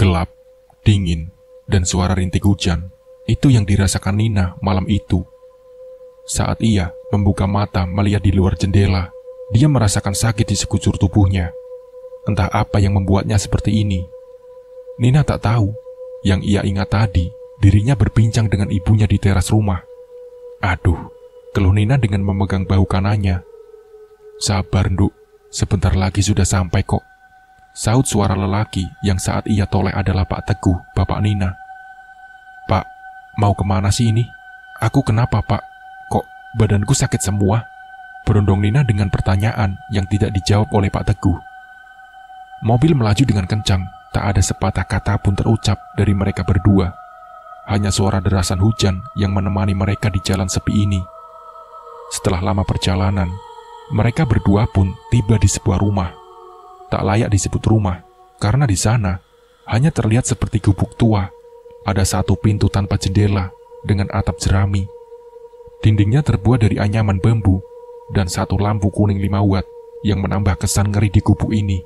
Gelap, dingin, dan suara rintik hujan, itu yang dirasakan Nina malam itu. Saat ia membuka mata melihat di luar jendela, dia merasakan sakit di sekujur tubuhnya. Entah apa yang membuatnya seperti ini. Nina tak tahu. Yang ia ingat tadi, dirinya berbincang dengan ibunya di teras rumah. Aduh, keluh Nina dengan memegang bahu kanannya. Sabar, Nduk, sebentar lagi sudah sampai kok. Sahut suara lelaki yang saat ia toleh adalah Pak Teguh, bapak Nina. Pak, mau kemana sih ini? Aku kenapa, Pak? Kok badanku sakit semua? Berondong Nina dengan pertanyaan yang tidak dijawab oleh Pak Teguh. Mobil melaju dengan kencang, tak ada sepatah kata pun terucap dari mereka berdua. Hanya suara derasan hujan yang menemani mereka di jalan sepi ini. Setelah lama perjalanan, mereka berdua pun tiba di sebuah rumah. Tak layak disebut rumah, karena di sana hanya terlihat seperti gubuk tua. Ada satu pintu tanpa jendela dengan atap jerami. Dindingnya terbuat dari anyaman bambu dan satu lampu kuning 5 watt yang menambah kesan ngeri di gubuk ini.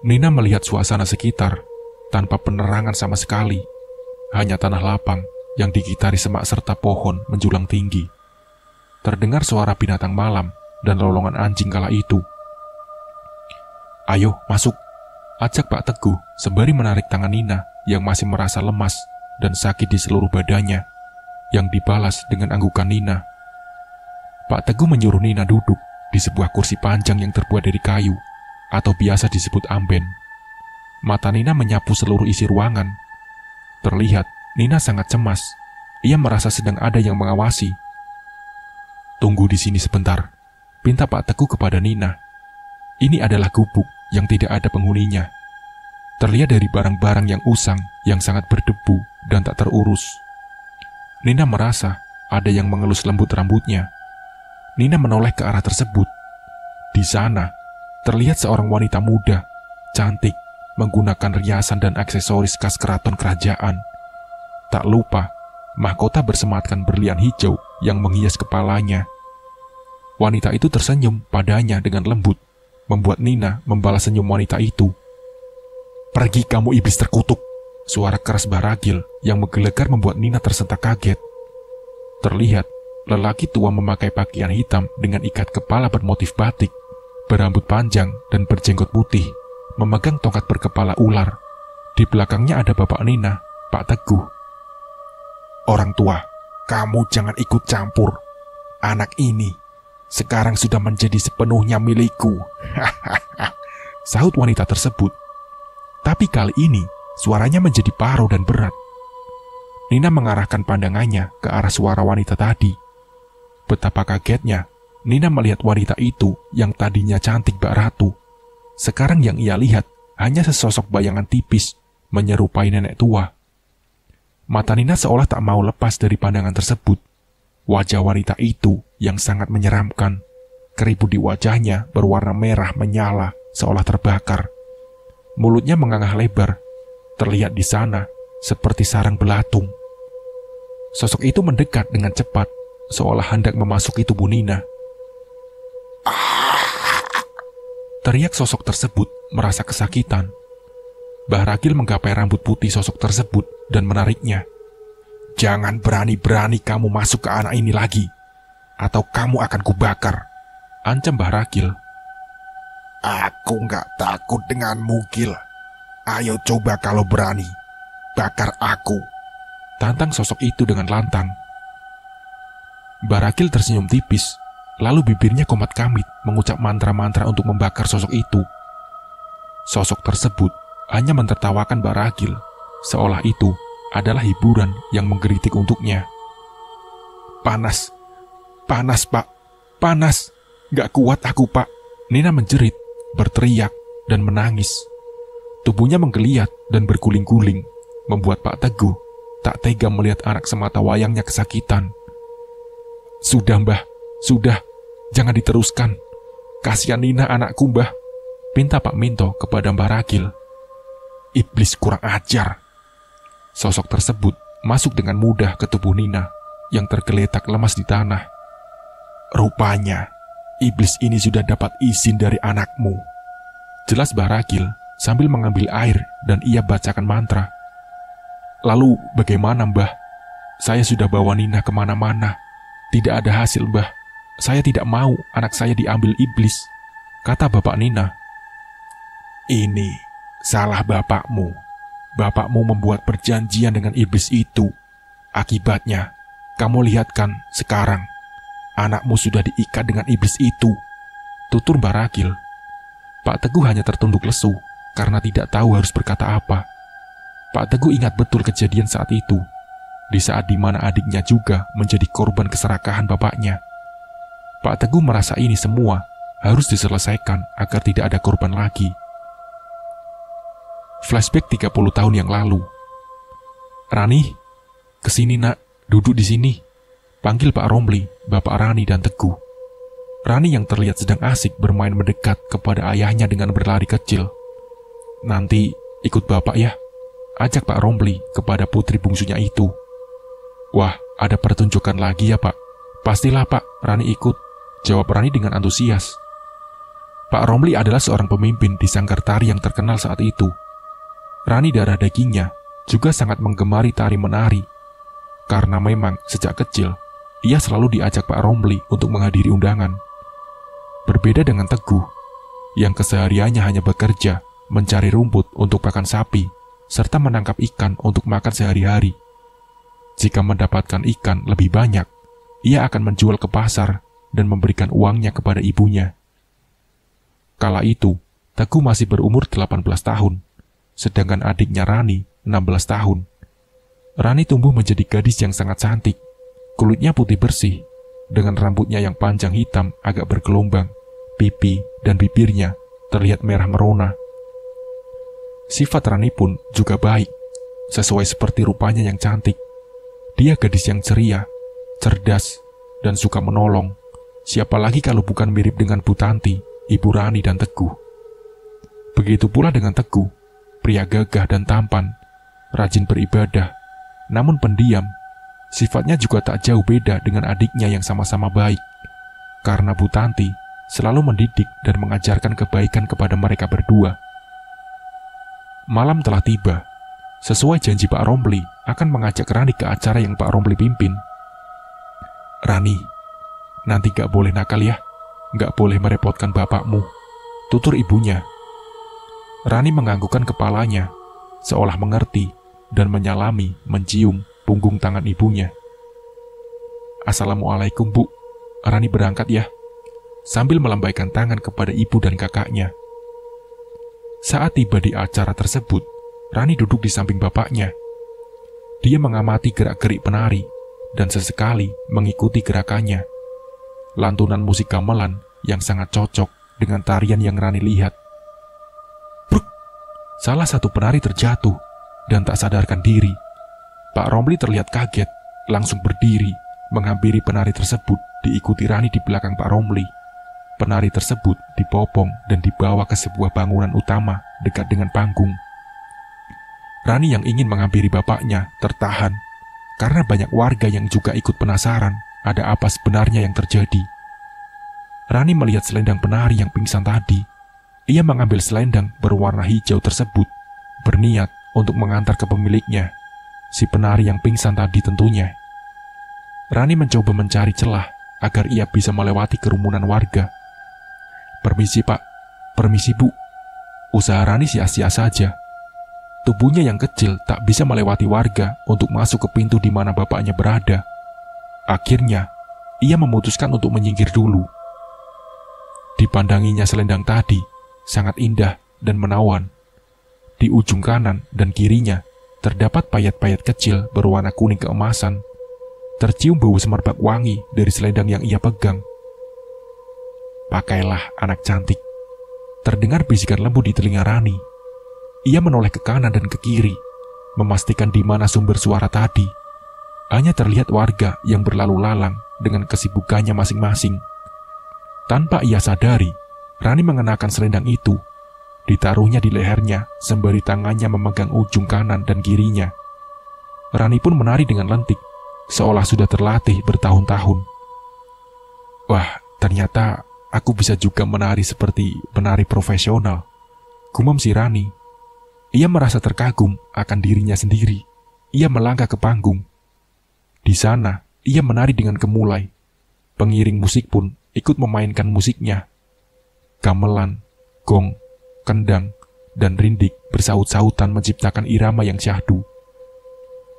Nina melihat suasana sekitar tanpa penerangan sama sekali. Hanya tanah lapang yang dikitari semak serta pohon menjulang tinggi. Terdengar suara binatang malam dan lolongan anjing kala itu. Ayo masuk, ajak Pak Teguh sembari menarik tangan Nina yang masih merasa lemas dan sakit di seluruh badannya, yang dibalas dengan anggukan Nina. Pak Teguh menyuruh Nina duduk di sebuah kursi panjang yang terbuat dari kayu, atau biasa disebut amben. Mata Nina menyapu seluruh isi ruangan. Terlihat Nina sangat cemas. Ia merasa sedang ada yang mengawasi. Tunggu di sini sebentar, pinta Pak Teguh kepada Nina. Ini adalah gubuk yang tidak ada penghuninya. Terlihat dari barang-barang yang usang, yang sangat berdebu dan tak terurus. Nina merasa ada yang mengelus lembut rambutnya. Nina menoleh ke arah tersebut. Di sana, terlihat seorang wanita muda, cantik, menggunakan riasan dan aksesoris khas keraton kerajaan. Tak lupa, mahkota bersematkan berlian hijau yang menghias kepalanya. Wanita itu tersenyum padanya dengan lembut, membuat Nina membalas senyum wanita itu. Pergi kamu iblis terkutuk, suara keras Baragil yang menggelegar membuat Nina tersentak kaget. Terlihat, lelaki tua memakai pakaian hitam dengan ikat kepala bermotif batik, berambut panjang dan berjenggot putih, memegang tongkat berkepala ular. Di belakangnya ada bapak Nina, Pak Teguh. Orang tua, kamu jangan ikut campur. Anak ini sekarang sudah menjadi sepenuhnya milikku. Sahut wanita tersebut. Tapi kali ini suaranya menjadi parau dan berat. Nina mengarahkan pandangannya ke arah suara wanita tadi. Betapa kagetnya Nina melihat wanita itu yang tadinya cantik bak ratu. Sekarang yang ia lihat hanya sesosok bayangan tipis menyerupai nenek tua. Mata Nina seolah tak mau lepas dari pandangan tersebut. Wajah wanita itu yang sangat menyeramkan. Keriput di wajahnya berwarna merah menyala seolah terbakar. Mulutnya mengangah lebar. Terlihat di sana seperti sarang belatung. Sosok itu mendekat dengan cepat, seolah hendak memasuki tubuh Nina. Teriak sosok tersebut merasa kesakitan. Baragil menggapai rambut putih sosok tersebut dan menariknya. Jangan berani-berani kamu masuk ke anak ini lagi, atau kamu akan kubakar, ancam Baragil. Aku nggak takut denganmu, Gil. Ayo coba kalau berani, bakar aku, tantang sosok itu dengan lantang. Baragil tersenyum tipis, lalu bibirnya komat kamit mengucap mantra-mantra untuk membakar sosok itu. Sosok tersebut hanya mentertawakan Baragil, seolah itu adalah hiburan yang menggelitik untuknya. Panas, panas Pak, panas, gak kuat aku Pak. Nina menjerit, berteriak, dan menangis. Tubuhnya menggeliat dan berguling-guling, membuat Pak Teguh tak tega melihat anak semata wayangnya kesakitan. Sudah Mbah, sudah, jangan diteruskan. Kasihan Nina anakku Mbah, pinta Pak Minto kepada Baragil. Iblis kurang ajar. Sosok tersebut masuk dengan mudah ke tubuh Nina yang tergeletak lemas di tanah. Rupanya, iblis ini sudah dapat izin dari anakmu. Jelas Baragil sambil mengambil air dan ia bacakan mantra. "Lalu bagaimana, Mbah? Saya sudah bawa Nina kemana-mana. Tidak ada hasil, Mbah. Saya tidak mau anak saya diambil iblis," kata bapak Nina. "Ini salah bapakmu. Bapakmu membuat perjanjian dengan iblis itu. Akibatnya, kamu lihat kan sekarang, anakmu sudah diikat dengan iblis itu," tutur Mbah Ragil. Pak Teguh hanya tertunduk lesu karena tidak tahu harus berkata apa. Pak Teguh ingat betul kejadian saat itu, di saat dimana adiknya juga menjadi korban keserakahan bapaknya. Pak Teguh merasa ini semua harus diselesaikan agar tidak ada korban lagi. Flashback 30 tahun yang lalu. "Rani, kesini nak, duduk di sini," panggil Pak Romli, Bapak Rani dan Teguh. Rani yang terlihat sedang asik bermain mendekat kepada ayahnya dengan berlari kecil. "Nanti ikut bapak ya," ajak Pak Romli kepada putri bungsunya itu. "Wah, ada pertunjukan lagi ya Pak?" "Pastilah Pak, Rani ikut," jawab Rani dengan antusias. Pak Romli adalah seorang pemimpin di sanggar tari yang terkenal saat itu. Rani darah dagingnya juga sangat menggemari tari menari, karena memang sejak kecil ia selalu diajak Pak Romli untuk menghadiri undangan. Berbeda dengan Teguh, yang kesehariannya hanya bekerja, mencari rumput untuk pakan sapi, serta menangkap ikan untuk makan sehari-hari. Jika mendapatkan ikan lebih banyak, ia akan menjual ke pasar dan memberikan uangnya kepada ibunya. Kala itu, Teguh masih berumur 18 tahun, sedangkan adiknya Rani 16 tahun. Rani tumbuh menjadi gadis yang sangat cantik, kulitnya putih bersih, dengan rambutnya yang panjang hitam agak bergelombang, pipi dan bibirnya terlihat merah merona. Sifat Rani pun juga baik, sesuai seperti rupanya yang cantik. Dia gadis yang ceria, cerdas, dan suka menolong. Siapa lagi kalau bukan mirip dengan Bu Tanti, Ibu Rani dan Teguh. Begitu pula dengan Teguh, pria gagah dan tampan, rajin beribadah, namun pendiam. Sifatnya juga tak jauh beda dengan adiknya yang sama-sama baik, karena Bu Tanti selalu mendidik dan mengajarkan kebaikan kepada mereka berdua. Malam telah tiba. Sesuai janji Pak Romli akan mengajak Rani ke acara yang Pak Romli pimpin. "Rani, nanti gak boleh nakal ya, gak boleh merepotkan bapakmu," tutur ibunya. Rani menganggukkan kepalanya, seolah mengerti, dan menyalami, mencium punggung tangan ibunya. "Assalamualaikum Bu, Rani berangkat ya," sambil melambaikan tangan kepada ibu dan kakaknya. Saat tiba di acara tersebut, Rani duduk di samping bapaknya. Dia mengamati gerak-gerik penari dan sesekali mengikuti gerakannya. Lantunan musik gamelan yang sangat cocok dengan tarian yang Rani lihat. Bruk! Salah satu penari terjatuh dan tak sadarkan diri. Pak Romli terlihat kaget, langsung berdiri, menghampiri penari tersebut, diikuti Rani di belakang Pak Romli. Penari tersebut dipopong dan dibawa ke sebuah bangunan utama dekat dengan panggung. Rani yang ingin menghampiri bapaknya tertahan, karena banyak warga yang juga ikut penasaran ada apa sebenarnya yang terjadi. Rani melihat selendang penari yang pingsan tadi. Ia mengambil selendang berwarna hijau tersebut, berniat untuk mengantar ke pemiliknya, si penari yang pingsan tadi tentunya. Rani mencoba mencari celah agar ia bisa melewati kerumunan warga. "Permisi Pak, permisi Bu." Usaha Rani sia-sia saja. Tubuhnya yang kecil tak bisa melewati warga untuk masuk ke pintu di mana bapaknya berada. Akhirnya, ia memutuskan untuk menyingkir dulu. Dipandanginya selendang tadi, sangat indah dan menawan. Di ujung kanan dan kirinya, terdapat payet-payet kecil berwarna kuning keemasan. Tercium bau semerbak wangi dari selendang yang ia pegang. "Pakailah anak cantik," terdengar bisikan lembut di telinga Rani. Ia menoleh ke kanan dan ke kiri, memastikan di mana sumber suara tadi. Hanya terlihat warga yang berlalu lalang dengan kesibukannya masing-masing. Tanpa ia sadari, Rani mengenakan selendang itu. Ditaruhnya di lehernya sembari tangannya memegang ujung kanan dan kirinya. Rani pun menari dengan lentik, seolah sudah terlatih bertahun-tahun. "Wah, ternyata aku bisa juga menari seperti penari profesional," gumam si Rani Ia merasa terkagum akan dirinya sendiri. Ia melangkah ke panggung. Di sana, ia menari dengan gemulai. Pengiring musik pun ikut memainkan musiknya. Gamelan, gong, kendang, dan rindik bersaut-sautan menciptakan irama yang syahdu.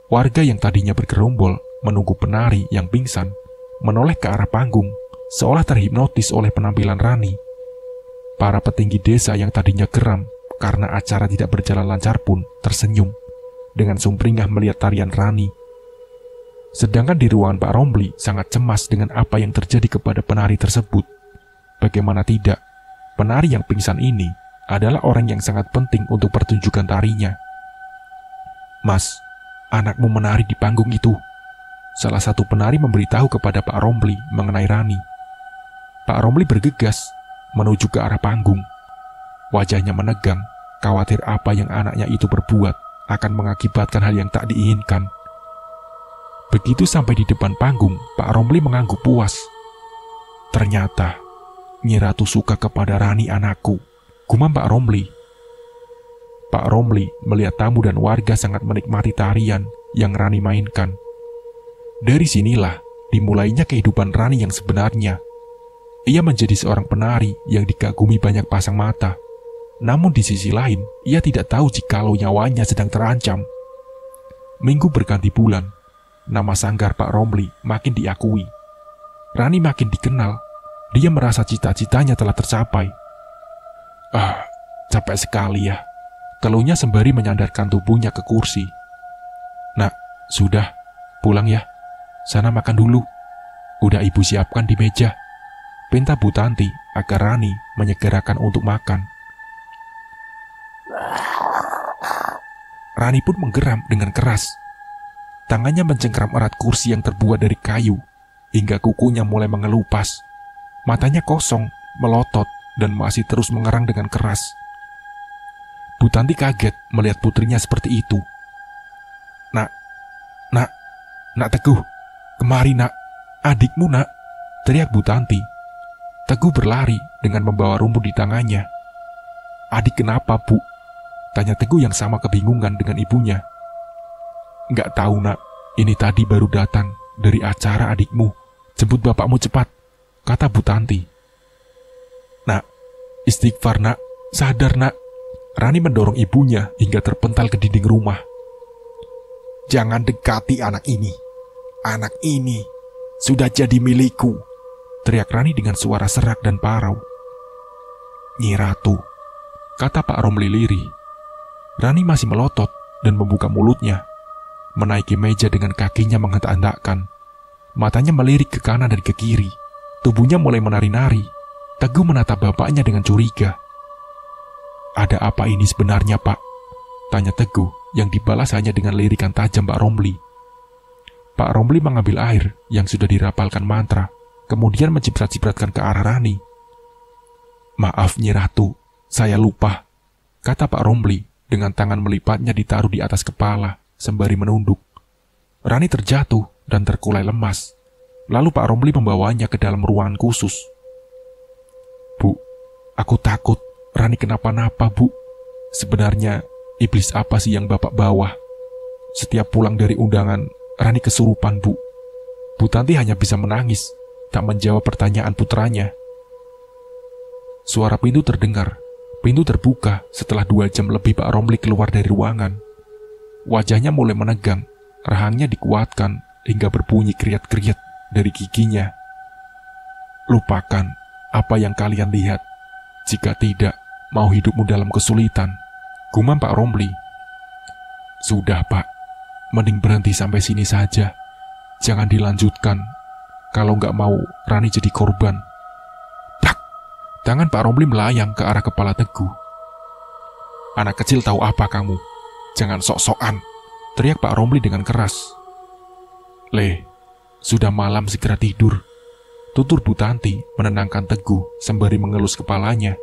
Warga yang tadinya bergerombol menunggu penari yang pingsan menoleh ke arah panggung, seolah terhipnotis oleh penampilan Rani. Para petinggi desa yang tadinya geram karena acara tidak berjalan lancar pun tersenyum dengan sumringah melihat tarian Rani. Sedangkan di ruangan Pak Romli sangat cemas dengan apa yang terjadi kepada penari tersebut. Bagaimana tidak, penari yang pingsan ini adalah orang yang sangat penting untuk pertunjukan tarinya. "Mas, anakmu menari di panggung itu," salah satu penari memberitahu kepada Pak Romli mengenai Rani. Pak Romli bergegas menuju ke arah panggung. Wajahnya menegang, khawatir apa yang anaknya itu berbuat akan mengakibatkan hal yang tak diinginkan. Begitu sampai di depan panggung, Pak Romli mengangguk puas. "Ternyata Nyi Ratu suka kepada Rani anakku," gumam Pak Romli. Pak Romli melihat tamu dan warga sangat menikmati tarian yang Rani mainkan. Dari sinilah dimulainya kehidupan Rani yang sebenarnya. Ia menjadi seorang penari yang dikagumi banyak pasang mata. Namun di sisi lain, ia tidak tahu jikalau nyawanya sedang terancam. Minggu berganti bulan, nama sanggar Pak Romli makin diakui. Rani makin dikenal. Dia merasa cita-citanya telah tercapai. Capek sekali ya," keluhnya sembari menyandarkan tubuhnya ke kursi. "Nak, sudah, pulang ya. Sana makan dulu. Udah ibu siapkan di meja," pinta Bu Tanti agar Rani menyegerakan untuk makan. Rani pun menggeram dengan keras. Tangannya mencengkram erat kursi yang terbuat dari kayu, hingga kukunya mulai mengelupas. Matanya kosong, melotot, dan masih terus mengerang dengan keras. Bu Tanti kaget melihat putrinya seperti itu. Nak Teguh, kemari nak, adikmu nak," teriak Bu Tanti. Teguh berlari dengan membawa rumput di tangannya. "Adik kenapa, Bu?" tanya Teguh yang sama kebingungan dengan ibunya. "Nggak tahu nak, ini tadi baru datang dari acara adikmu. Jemput bapakmu cepat," kata Bu Tanti. "Nak, istighfar nak, sadar nak." Rani mendorong ibunya hingga terpental ke dinding rumah. "Jangan dekati anak ini. Anak ini sudah jadi milikku," teriak Rani dengan suara serak dan parau. "Nyi Ratu," kata Pak Romli lirih. Rani masih melotot dan membuka mulutnya, menaiki meja dengan kakinya menghentak-hentakkan. Matanya melirik ke kanan dan ke kiri. Tubuhnya mulai menari-nari. Teguh menatap bapaknya dengan curiga. "Ada apa ini sebenarnya, Pak?" tanya Teguh, yang dibalas hanya dengan lirikan tajam Pak Romli. Pak Romli mengambil air yang sudah dirapalkan mantra, kemudian menciprat-cipratkan ke arah Rani. "Maaf Nyi Ratu, saya lupa," kata Pak Romli dengan tangan melipatnya ditaruh di atas kepala sembari menunduk. Rani terjatuh dan terkulai lemas. Lalu Pak Romli membawanya ke dalam ruangan khusus. "Bu, aku takut Rani kenapa-napa, Bu. Sebenarnya iblis apa sih yang Bapak bawa? Setiap pulang dari undangan, Rani kesurupan, Bu." Bu Tanti hanya bisa menangis, tak menjawab pertanyaan putranya. Suara pintu terdengar. Pintu terbuka setelah 2 jam lebih Pak Romli keluar dari ruangan. Wajahnya mulai menegang, rahangnya dikuatkan hingga berbunyi kriat-kriat dari giginya. "Lupakan apa yang kalian lihat. Jika tidak, mau hidupmu dalam kesulitan," gumam Pak Romli. "Sudah Pak, mending berhenti sampai sini saja. Jangan dilanjutkan. Kalau nggak mau Rani jadi korban." Plak! Tangan Pak Romli melayang ke arah kepala Teguh. "Anak kecil tahu apa kamu? Jangan sok-sokan," teriak Pak Romli dengan keras. Sudah malam, segera tidur," tutur Bu Tanti menenangkan Teguh sembari mengelus kepalanya.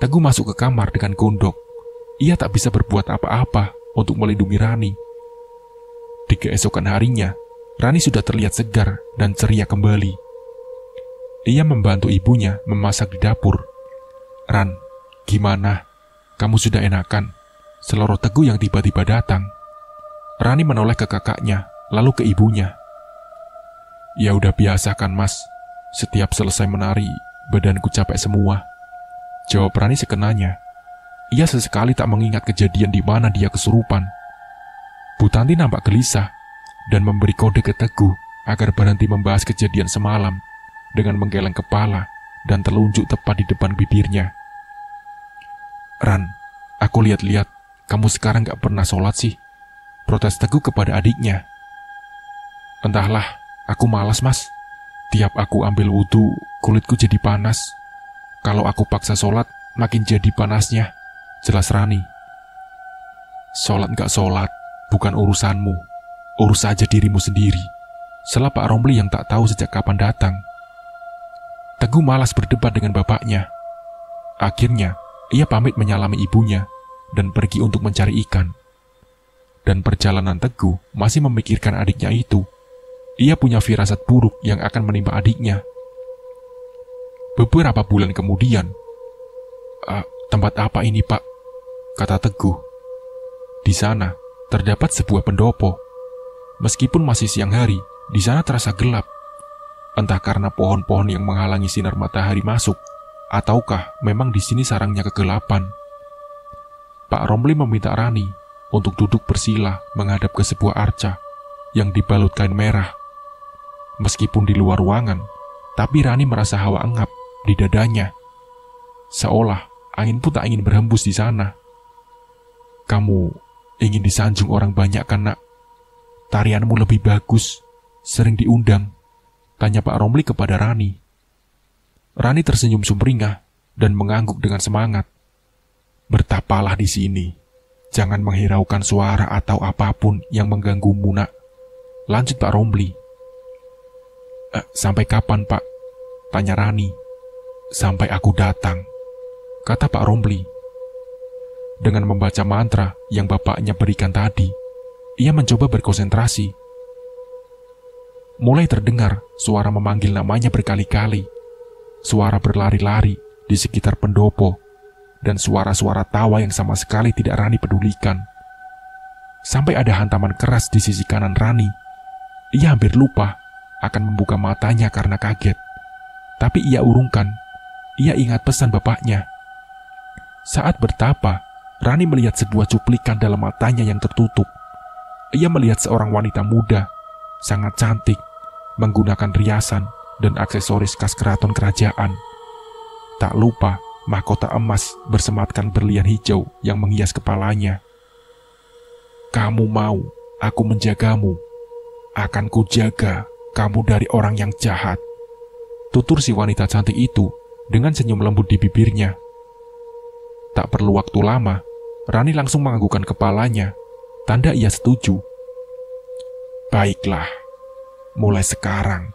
Teguh masuk ke kamar dengan gondok. Ia tak bisa berbuat apa-apa untuk melindungi Rani. Di keesokan harinya, Rani sudah terlihat segar dan ceria kembali. Ia membantu ibunya memasak di dapur. "Ran, gimana? Kamu sudah enakan?" Seloroh Teguh yang tiba-tiba datang. Rani menoleh ke kakaknya, lalu ke ibunya. Ya udah biasa kan mas, setiap selesai menari, badanku capek semua. Jawab Rani sekenanya. Ia sesekali tak mengingat kejadian di mana dia kesurupan. Bu Tanti nampak gelisah dan memberi kode ke Teguh agar berhenti membahas kejadian semalam dengan menggeleng kepala dan telunjuk tepat di depan bibirnya. Ran, aku lihat-lihat kamu sekarang gak pernah sholat sih, protes Teguh kepada adiknya. Entahlah, aku malas mas. Tiap aku ambil wudhu, kulitku jadi panas. Kalau aku paksa sholat, makin jadi panasnya, jelas Rani. Sholat gak sholat, bukan urusanmu. Urus saja dirimu sendiri, sela Pak Romli yang tak tahu sejak kapan datang. Teguh malas berdebat dengan bapaknya. Akhirnya, ia pamit menyalami ibunya dan pergi untuk mencari ikan. Dan perjalanan Teguh masih memikirkan adiknya itu. Ia punya firasat buruk yang akan menimpa adiknya. Beberapa bulan kemudian, tempat apa ini pak? Kata Teguh. Di sana terdapat sebuah pendopo. Meskipun masih siang hari, di sana terasa gelap. Entah karena pohon-pohon yang menghalangi sinar matahari masuk, ataukah memang di sini sarangnya kegelapan. Pak Romli meminta Rani untuk duduk bersila menghadap ke sebuah arca yang dibalut kain merah. Meskipun di luar ruangan, tapi Rani merasa hawa engap di dadanya. Seolah angin pun tak ingin berhembus di sana. Kamu ingin disanjung orang banyak kan nak? Tarianmu lebih bagus, sering diundang, tanya Pak Romli kepada Rani. Rani tersenyum sumringah dan mengangguk dengan semangat. Bertapalah di sini, jangan menghiraukan suara atau apapun yang mengganggumu nak, lanjut Pak Romli. Sampai kapan pak? Tanya Rani. Sampai aku datang, kata Pak Romli. Dengan membaca mantra yang bapaknya berikan tadi, ia mencoba berkonsentrasi. Mulai terdengar suara memanggil namanya berkali-kali, suara berlari-lari di sekitar pendopo, dan suara-suara tawa yang sama sekali tidak Rani pedulikan. Sampai ada hantaman keras di sisi kanan Rani. Ia hampir lupa akan membuka matanya karena kaget. Tapi ia urungkan. Ia ingat pesan bapaknya. Saat bertapa, Rani melihat sebuah cuplikan dalam matanya yang tertutup. Ia melihat seorang wanita muda, sangat cantik, menggunakan riasan dan aksesoris khas keraton kerajaan. Tak lupa mahkota emas bersematkan berlian hijau yang menghias kepalanya. Kamu mau aku menjagamu? Akan kujaga kamu dari orang yang jahat, tutur si wanita cantik itu dengan senyum lembut di bibirnya. Tak perlu waktu lama, Rani langsung menganggukkan kepalanya, tanda ia setuju. Baiklah, mulai sekarang,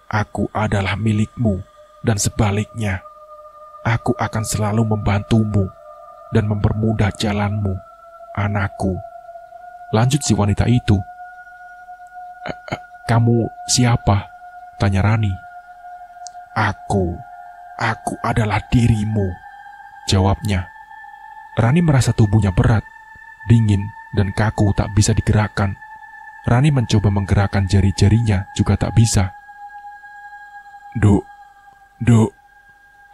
aku adalah milikmu, dan sebaliknya, aku akan selalu membantumu dan mempermudah jalanmu, anakku. Lanjut si wanita itu. Kamu siapa? Tanya Rani. Aku adalah dirimu, jawabnya. Rani merasa tubuhnya berat, dingin, dan kaku tak bisa digerakkan. Rani mencoba menggerakkan jari-jarinya juga tak bisa. Duk.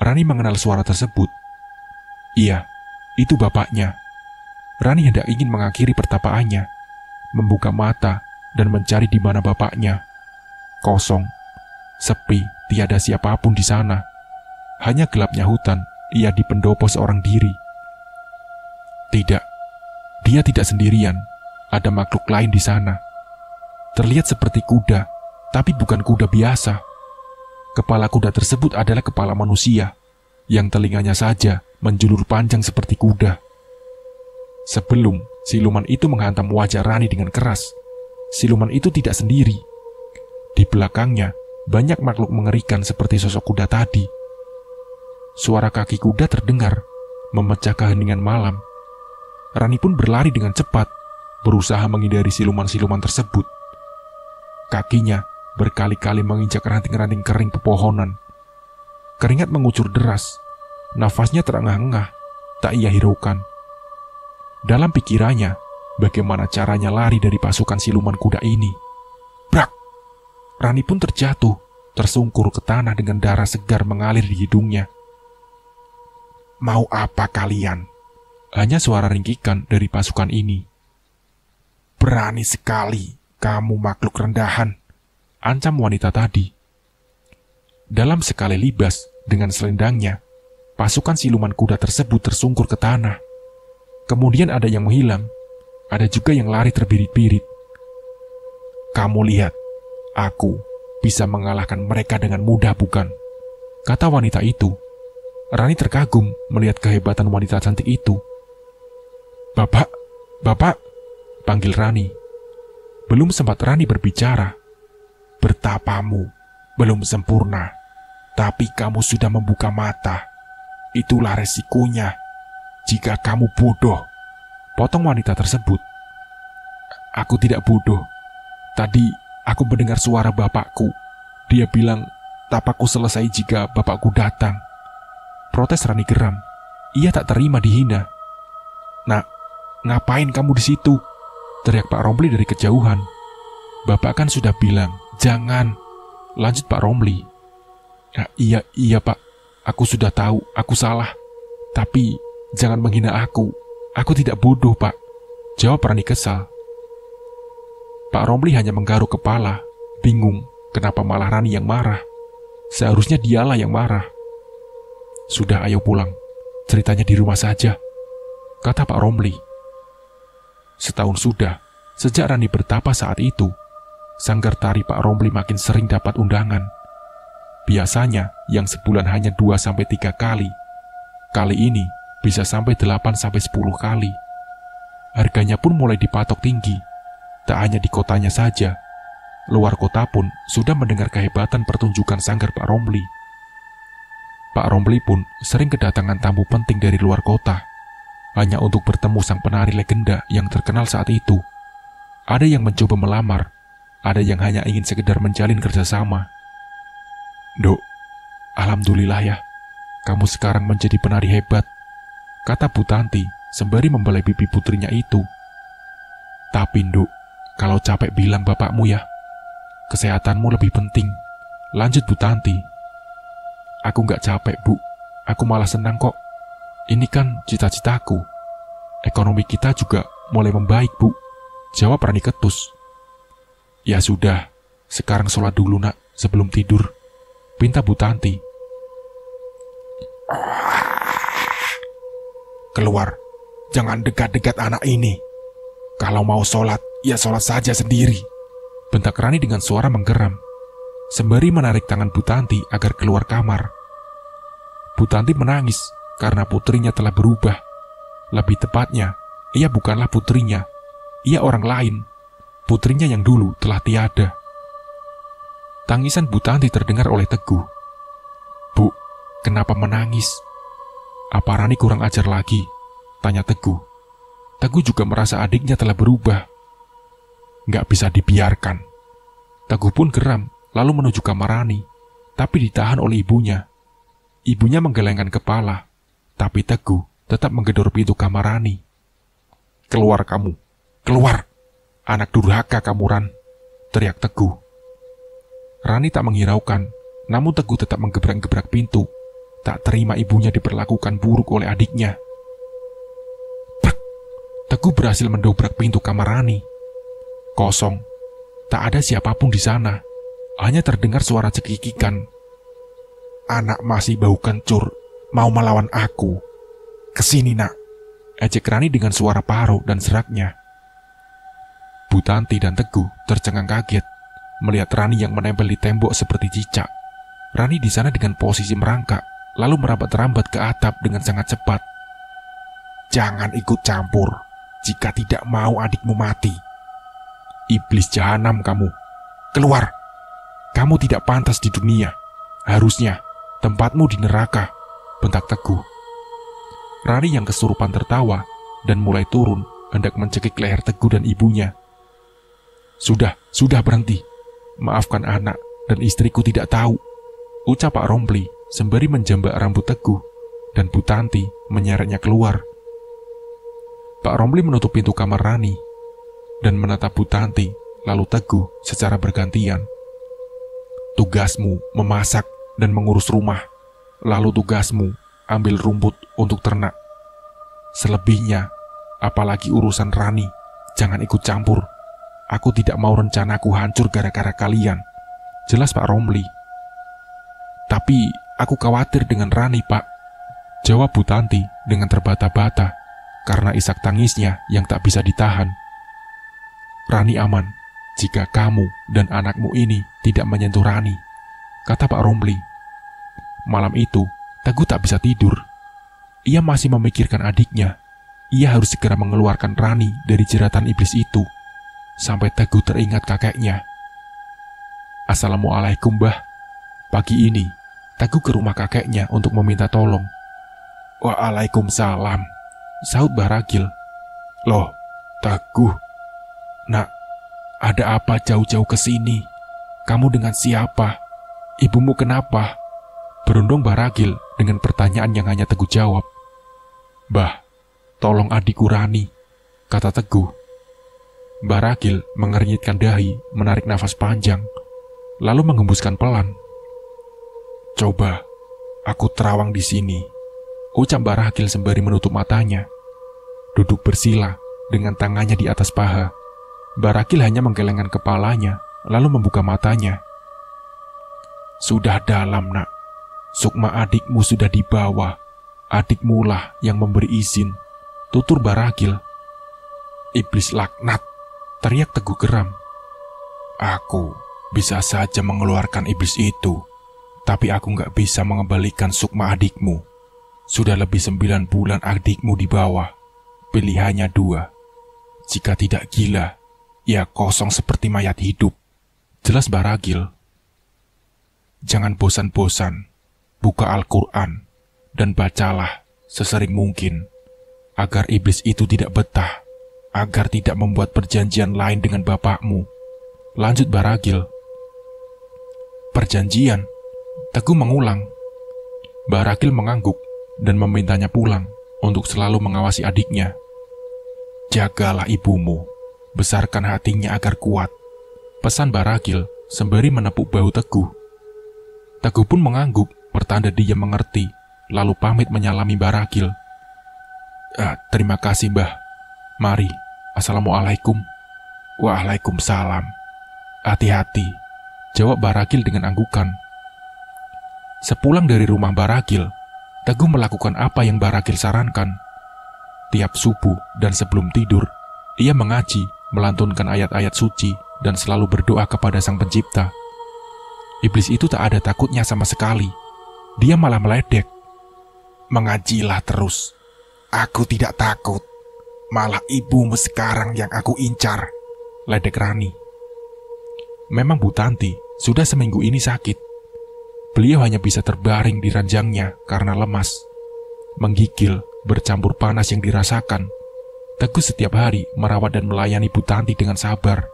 Rani mengenal suara tersebut. Iya, itu bapaknya. Rani hendak ingin mengakhiri pertapaannya, membuka mata dan mencari di mana bapaknya. Kosong, sepi, tiada siapapun di sana. Hanya gelapnya hutan, ia di pendopo seorang diri. Tidak, dia tidak sendirian. Ada makhluk lain di sana. Terlihat seperti kuda, tapi bukan kuda biasa. Kepala kuda tersebut adalah kepala manusia, yang telinganya saja menjulur panjang seperti kuda. Sebelum siluman itu menghantam wajah Rani dengan keras, siluman itu tidak sendiri. Di belakangnya, banyak makhluk mengerikan seperti sosok kuda tadi. Suara kaki kuda terdengar, memecah keheningan malam. Rani pun berlari dengan cepat, berusaha menghindari siluman-siluman tersebut. Kakinya berkali-kali menginjak ranting-ranting kering pepohonan. Keringat mengucur deras, nafasnya terengah-engah, tak ia hiraukan. Dalam pikirannya, bagaimana caranya lari dari pasukan siluman kuda ini. Brak! Rani pun terjatuh, tersungkur ke tanah dengan darah segar mengalir di hidungnya. Mau apa kalian? Hanya suara ringkikan dari pasukan ini. Berani sekali kamu makhluk rendahan, ancam wanita tadi. Dalam sekali libas dengan selendangnya, pasukan siluman kuda tersebut tersungkur ke tanah. Kemudian ada yang menghilang, ada juga yang lari terbirit-birit. Kamu lihat, aku bisa mengalahkan mereka dengan mudah bukan? Kata wanita itu. Rani terkagum melihat kehebatan wanita cantik itu. Bapak, Bapak, panggil Rani. Belum sempat Rani berbicara. Bertapamu belum sempurna, tapi kamu sudah membuka mata. Itulah resikonya jika kamu bodoh, potong wanita tersebut. Aku tidak bodoh. Tadi aku mendengar suara bapakku. Dia bilang tapakku selesai jika bapakku datang. Protes Rani geram. Ia tak terima dihina. Nak, ngapain kamu di situ? Teriak Pak Romli dari kejauhan. Bapak kan sudah bilang, jangan. Lanjut Pak Romli. Ya, iya Pak. Aku sudah tahu, aku salah. Tapi jangan menghina aku. Aku tidak bodoh Pak. Jawab Rani kesal. Pak Romli hanya menggaruk kepala, bingung kenapa malah Rani yang marah. Seharusnya dialah yang marah. Sudah, ayo pulang. Ceritanya di rumah saja, kata Pak Romli. Setahun sudah, sejak Rani bertapa saat itu, sanggar tari Pak Romli makin sering dapat undangan. Biasanya yang sebulan hanya 2-3 kali. Kali ini bisa sampai 8-10 kali. Harganya pun mulai dipatok tinggi. Tak hanya di kotanya saja, luar kota pun sudah mendengar kehebatan pertunjukan sanggar Pak Romli. Pak Romli pun sering kedatangan tamu penting dari luar kota, hanya untuk bertemu sang penari legenda yang terkenal saat itu. Ada yang mencoba melamar, ada yang hanya ingin sekedar menjalin kerjasama. Dok, alhamdulillah ya, kamu sekarang menjadi penari hebat, kata Bu Tanti sembari membelai pipi putrinya itu. Tapi Dok, kalau capek bilang bapakmu ya, kesehatanmu lebih penting, lanjut Bu Tanti. Aku nggak capek Bu, aku malah senang kok. Ini kan cita-citaku. Ekonomi kita juga mulai membaik Bu, jawab Rani ketus. Ya sudah, sekarang sholat dulu nak, sebelum tidur, pinta Bu Tanti. Keluar, jangan dekat-dekat anak ini. Kalau mau sholat, ya sholat saja sendiri, bentak Rani dengan suara menggeram, sembari menarik tangan Bu Tanti agar keluar kamar. Bu Tanti menangis karena putrinya telah berubah. Lebih tepatnya, ia bukanlah putrinya, ia orang lain. Putrinya yang dulu telah tiada. Tangisan Bu Tanti terdengar oleh Teguh. Bu, kenapa menangis? Apa Rani kurang ajar lagi? Tanya Teguh. Teguh juga merasa adiknya telah berubah. Nggak bisa dibiarkan. Teguh pun geram, lalu menuju kamar Rani, tapi ditahan oleh ibunya. Ibunya menggelengkan kepala, tapi Teguh tetap menggedor pintu kamar Rani. Keluar kamu, keluar! Anak durhaka kamu, Ran, teriak Teguh. Rani tak menghiraukan, namun Teguh tetap menggebrak-gebrak pintu, tak terima ibunya diperlakukan buruk oleh adiknya. Prak! Teguh berhasil mendobrak pintu kamar Rani. Kosong, tak ada siapapun di sana, hanya terdengar suara cekikikan. Anak masih bau kencur, mau melawan aku. Kesini nak, ejek Rani dengan suara parau dan seraknya. Bu Tanti dan Teguh tercengang kaget melihat Rani yang menempel di tembok seperti cicak. Rani di sana dengan posisi merangkak, lalu merambat-rambat ke atap dengan sangat cepat. Jangan ikut campur, jika tidak mau adikmu mati. Iblis jahanam kamu, keluar! Kamu tidak pantas di dunia, harusnya tempatmu di neraka, bentak Teguh. Rani yang kesurupan tertawa dan mulai turun hendak mencekik leher Teguh dan ibunya. Sudah berhenti. Maafkan anak dan istriku tidak tahu, ucap Pak Romli sembari menjambak rambut Teguh, dan Bu Tanti menyeretnya keluar. Pak Romli menutup pintu kamar Rani dan menatap Bu Tanti, lalu Teguh secara bergantian. Tugasmu memasak dan mengurus rumah, lalu tugasmu ambil rumput untuk ternak. Selebihnya, apalagi urusan Rani, jangan ikut campur. Aku tidak mau rencanaku hancur gara-gara kalian. Jelas Pak Romli. Tapi aku khawatir dengan Rani, Pak, jawab Bu Tanti dengan terbata-bata karena isak tangisnya yang tak bisa ditahan. Rani aman jika kamu dan anakmu ini tidak menyentuh Rani, kata Pak Romli. Malam itu, Teguh tak bisa tidur. Ia masih memikirkan adiknya. Ia harus segera mengeluarkan Rani dari jeratan iblis itu. Sampai Teguh teringat kakeknya. Assalamualaikum, Mbah. Pagi ini, Teguh ke rumah kakeknya untuk meminta tolong. Waalaikumsalam, sahut Mbah Ragil. Loh, Teguh. Nak, ada apa jauh-jauh ke sini? Kamu dengan siapa? Ibumu kenapa? Berundung Mbah Ragil dengan pertanyaan yang hanya Teguh jawab. Mbah, tolong adikku Rani, kata Teguh. Mbah Ragil mengernyitkan dahi, menarik nafas panjang, lalu menghembuskan pelan. Coba, aku terawang di sini, ucap Mbah Ragil sembari menutup matanya. Duduk bersila dengan tangannya di atas paha. Mbah Ragil hanya menggelengkan kepalanya, lalu membuka matanya. Sudah dalam, Nak. Sukma adikmu sudah dibawa. Adikmu lah yang memberi izin, tutur Mbah Ragil. Iblis laknat, teriak Teguh geram. Aku bisa saja mengeluarkan iblis itu, tapi aku nggak bisa mengembalikan Sukma adikmu. Sudah lebih 9 bulan adikmu di bawah. Pilihannya 2. Jika tidak gila, ya kosong seperti mayat hidup, jelas Mbah Ragil. Jangan bosan-bosan. Buka Al-Quran dan bacalah sesering mungkin agar iblis itu tidak betah, agar tidak membuat perjanjian lain dengan bapakmu, lanjut Mbah Ragil. Perjanjian? Teguh mengulang. Mbah Ragil mengangguk dan memintanya pulang untuk selalu mengawasi adiknya. Jagalah ibumu, besarkan hatinya agar kuat, pesan Mbah Ragil sembari menepuk bahu Teguh. Teguh pun mengangguk, pertanda dia mengerti, lalu pamit menyalami Mbah Ragil. Terima kasih, Mbah. Mari. Assalamualaikum. Waalaikumsalam. Hati-hati, jawab Mbah Ragil dengan anggukan. Sepulang dari rumah Mbah Ragil, Teguh melakukan apa yang Mbah Ragil sarankan. Tiap subuh dan sebelum tidur, ia mengaji, melantunkan ayat-ayat suci, dan selalu berdoa kepada Sang Pencipta. Iblis itu tak ada takutnya sama sekali. Dia malah meledek. Mengajilah terus. Aku tidak takut. Malah ibumu sekarang yang aku incar, ledek Rani. Memang Bu Tanti sudah seminggu ini sakit. Beliau hanya bisa terbaring di ranjangnya karena lemas. Menggigil, bercampur panas yang dirasakan. Teguh setiap hari merawat dan melayani Bu Tanti dengan sabar.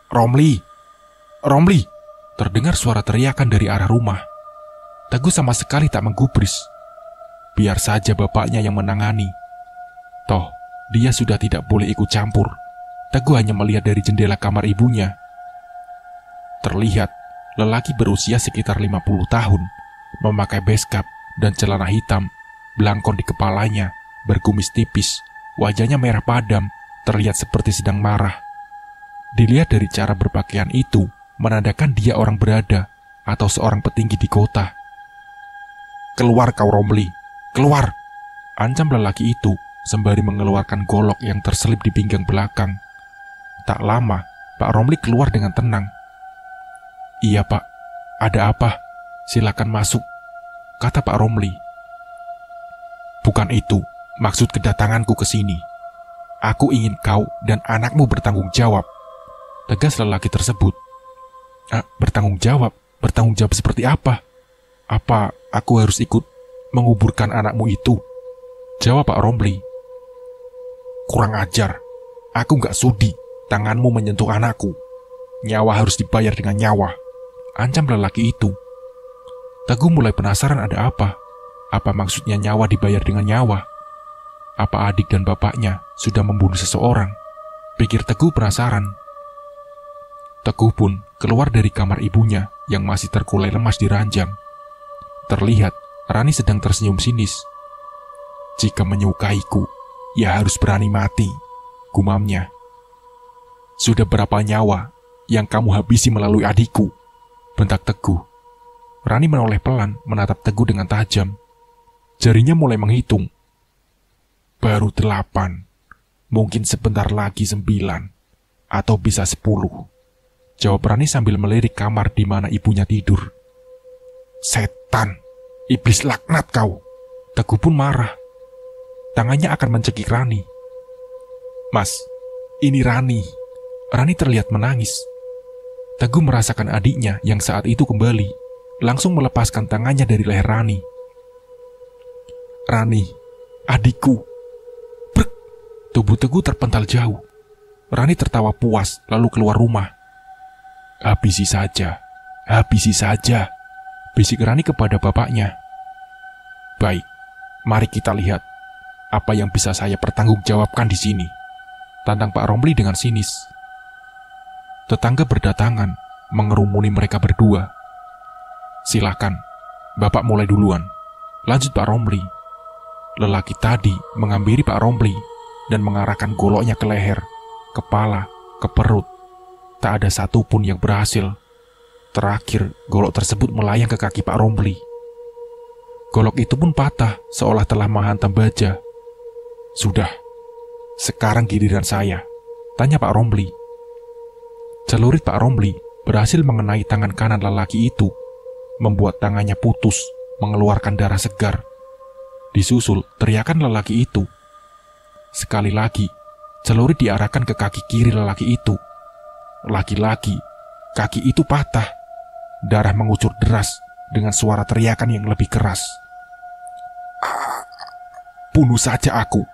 Romli! Romli! Terdengar suara teriakan dari arah rumah. Teguh sama sekali tak menggubris. Biar saja bapaknya yang menangani. Toh, dia sudah tidak boleh ikut campur. Teguh hanya melihat dari jendela kamar ibunya. Terlihat, lelaki berusia sekitar 50 tahun, memakai beskap dan celana hitam, belangkon di kepalanya, berkumis tipis, wajahnya merah padam, terlihat seperti sedang marah. Dilihat dari cara berpakaian itu, menandakan dia orang berada atau seorang petinggi di kota. Keluar kau Romli, keluar! Ancam lelaki itu sembari mengeluarkan golok yang terselip di pinggang belakang. Tak lama, Pak Romli keluar dengan tenang. Iya Pak, ada apa? Silakan masuk, kata Pak Romli. Bukan itu maksud kedatanganku ke sini. Aku ingin kau dan anakmu bertanggung jawab, tegas lelaki tersebut. Bertanggung jawab? Bertanggung jawab seperti apa? Apa aku harus ikut menguburkan anakmu itu? Jawab Pak Romli. Kurang ajar. Aku gak sudi tanganmu menyentuh anakku. Nyawa harus dibayar dengan nyawa, ancam lelaki itu. Teguh mulai penasaran ada apa. Apa maksudnya nyawa dibayar dengan nyawa? apa adik dan bapaknya sudah membunuh seseorang? Pikir Teguh penasaran. Teguh pun keluar dari kamar ibunya yang masih terkulai lemas di ranjang. Terlihat Rani sedang tersenyum sinis. "Jika menyukaiku, ya harus berani mati," gumamnya. "Sudah berapa nyawa yang kamu habisi melalui adikku?" bentak Teguh. Rani menoleh pelan menatap Teguh dengan tajam. Jarinya mulai menghitung. "Baru 8, mungkin sebentar lagi 9, atau bisa 10, jawab Rani sambil melirik kamar di mana ibunya tidur. "Setan, iblis laknat kau!" Teguh pun marah. Tangannya akan mencekik Rani. "Mas, ini Rani." Rani terlihat menangis. Teguh merasakan adiknya yang saat itu kembali, langsung melepaskan tangannya dari leher Rani. "Rani, adikku." Brek! Tubuh Teguh terpental jauh. Rani tertawa puas lalu keluar rumah. Habisi saja," bisik Rani kepada bapaknya. "Baik, mari kita lihat apa yang bisa saya pertanggungjawabkan di sini," tantang Pak Romli dengan sinis. Tetangga berdatangan, mengerumuni mereka berdua. "Silakan, Bapak mulai duluan," lanjut Pak Romli. Lelaki tadi menghampiri Pak Romli dan mengarahkan goloknya ke leher, kepala, ke perut. Tak ada satupun yang berhasil. Terakhir, golok tersebut melayang ke kaki Pak Romli. Golok itu pun patah, seolah telah menghantam baja. "Sudah, sekarang giliran saya," tanya Pak Romli. Celurit Pak Romli berhasil mengenai tangan kanan lelaki itu, membuat tangannya putus, mengeluarkan darah segar. Disusul teriakan lelaki itu. Sekali lagi, celurit diarahkan ke kaki kiri lelaki itu. Lagi-lagi, kaki itu patah. Darah mengucur deras dengan suara teriakan yang lebih keras. "Bunuh saja aku.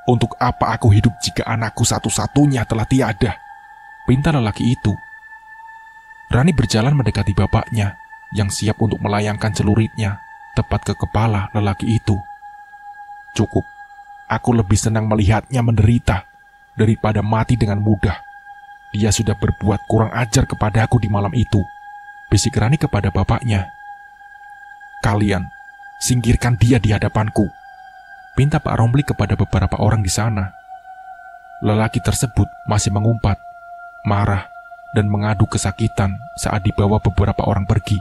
Untuk apa aku hidup jika anakku satu-satunya telah tiada?" pinta lelaki itu. Rani berjalan mendekati bapaknya yang siap untuk melayangkan celuritnya tepat ke kepala lelaki itu. "Cukup, aku lebih senang melihatnya menderita daripada mati dengan mudah. Dia sudah berbuat kurang ajar kepadaku di malam itu," bisik Rani kepada bapaknya. "Kalian, singkirkan dia di hadapanku," pinta Pak Romli kepada beberapa orang di sana. Lelaki tersebut masih mengumpat, marah, dan mengadu kesakitan saat dibawa beberapa orang pergi.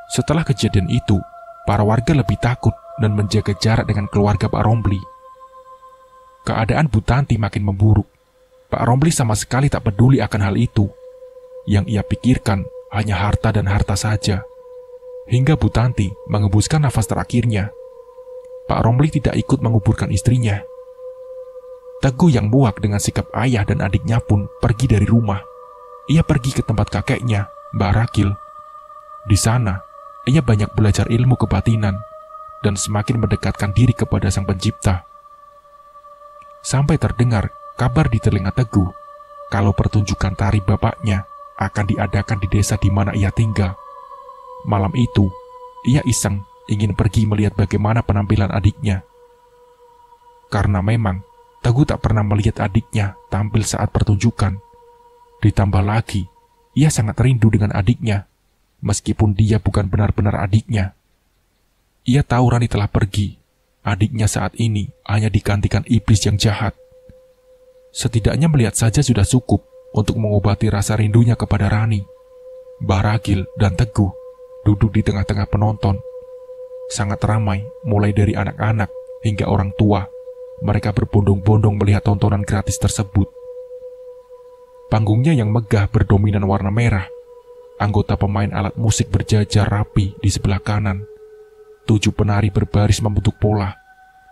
Setelah kejadian itu, para warga lebih takut dan menjaga jarak dengan keluarga Pak Romli. Keadaan Bu Tanti makin memburuk. Pak Romli sama sekali tak peduli akan hal itu. Yang ia pikirkan hanya harta dan harta saja. Hingga Bu Tanti mengembuskan nafas terakhirnya. Pak Romli tidak ikut menguburkan istrinya. Teguh yang muak dengan sikap ayah dan adiknya pun pergi dari rumah. Ia pergi ke tempat kakeknya, Mbak Rakil. Di sana, ia banyak belajar ilmu kebatinan dan semakin mendekatkan diri kepada Sang Pencipta. Sampai terdengar kabar di telinga Teguh kalau pertunjukan tari bapaknya akan diadakan di desa di mana ia tinggal. Malam itu, ia iseng ingin pergi melihat bagaimana penampilan adiknya. Karena memang Teguh tak pernah melihat adiknya tampil saat pertunjukan. Ditambah lagi, ia sangat rindu dengan adiknya, meskipun dia bukan benar-benar adiknya. Ia tahu Rani telah pergi. Adiknya saat ini hanya digantikan iblis yang jahat. Setidaknya melihat saja sudah cukup untuk mengobati rasa rindunya kepada Rani. Mbah Ragil dan Teguh duduk di tengah-tengah penonton. Sangat ramai, mulai dari anak-anak hingga orang tua. Mereka berbondong-bondong melihat tontonan gratis tersebut. Panggungnya yang megah berdominan warna merah. Anggota pemain alat musik berjajar rapi di sebelah kanan. 7 penari berbaris membentuk pola,